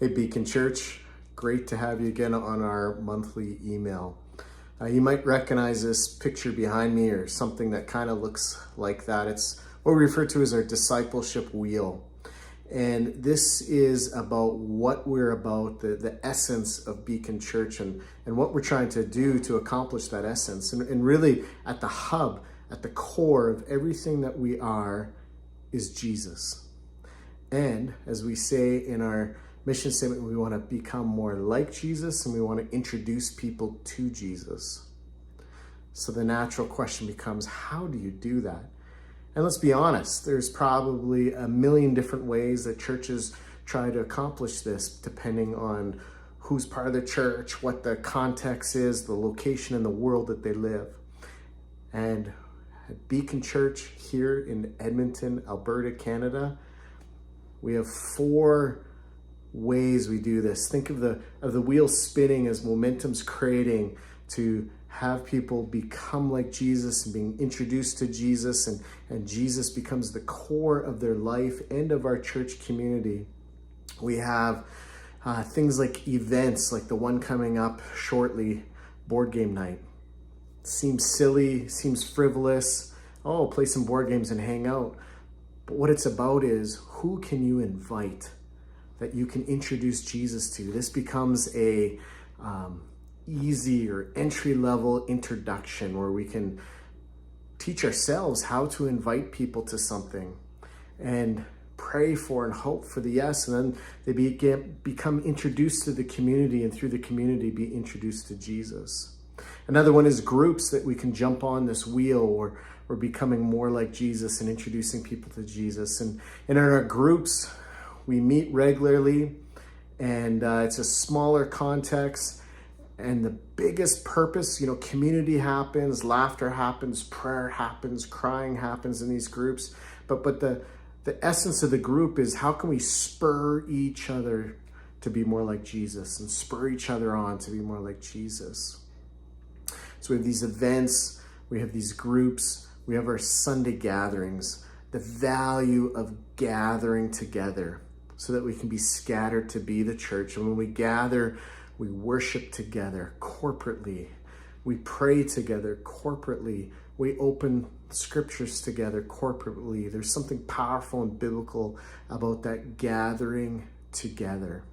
Hey Beacon Church, great to have you again on our monthly email. You might recognize this picture behind me or something that kind of looks like that. It's what we refer to as our discipleship wheel. And this is about what we're about, the essence of Beacon Church and what we're trying to do to accomplish that essence. And really at the hub, at the core of everything that we are is Jesus. And as we say in our mission statement, we want to become more like Jesus and we want to introduce people to Jesus. So the natural question becomes, how do you do that? And let's be honest, there's probably a million different ways that churches try to accomplish this, depending on who's part of the church, what the context is, the location in the world that they live. And at Beacon Church here in Edmonton, Alberta, Canada, we have 4 ways we do this. Think of the wheel spinning as momentum's creating to have people become like Jesus and being introduced to Jesus, and Jesus becomes the core of their life and of our church community. We have things like events like the one coming up shortly, board game night. Seems silly, seems frivolous. Oh, play some board games and hang out. But what it's about is, who can you invite that you can introduce Jesus to? This becomes a easy or entry-level introduction where we can teach ourselves how to invite people to something and pray for and hope for the yes, and then they become introduced to the community, and through the community be introduced to Jesus. Another one is groups that we can jump on this wheel where we're becoming more like Jesus and introducing people to Jesus. And in our groups, we meet regularly, and it's a smaller context. And the biggest purpose, community happens, laughter happens, prayer happens, crying happens in these groups. But the essence of the group is, how can we spur each other to be more like Jesus and spur each other on to be more like Jesus? So we have these events, we have these groups, we have our Sunday gatherings, the value of gathering together so that we can be scattered to be the church. And when we gather, we worship together corporately. We pray together corporately. We open scriptures together corporately. There's something powerful and biblical about that gathering together.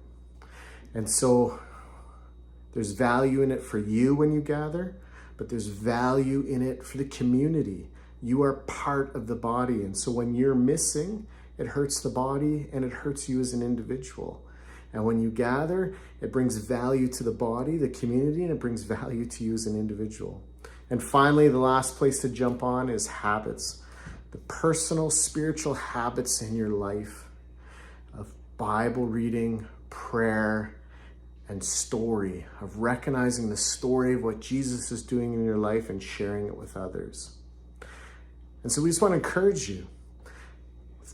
And so there's value in it for you when you gather, but there's value in it for the community. You are part of the body. And so when you're missing, it hurts the body and it hurts you as an individual. And when you gather, it brings value to the body, the community, and it brings value to you as an individual. And finally, the last place to jump on is habits. The personal, spiritual habits in your life of Bible reading, prayer, and story, of recognizing the story of what Jesus is doing in your life and sharing it with others. And so we just want to encourage you.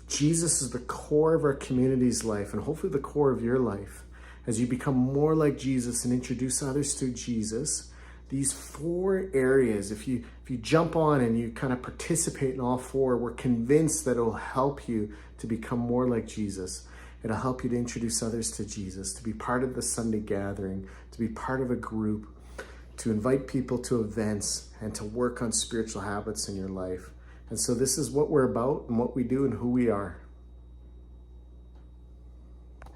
Jesus is the core of our community's life, and hopefully the core of your life. As you become more like Jesus and introduce others to Jesus, these 4 areas, if you jump on and you kind of participate in all 4, we're convinced that it will help you to become more like Jesus. It'll help you to introduce others to Jesus, to be part of the Sunday gathering, to be part of a group, to invite people to events, and to work on spiritual habits in your life. And so this is what we're about and what we do and who we are.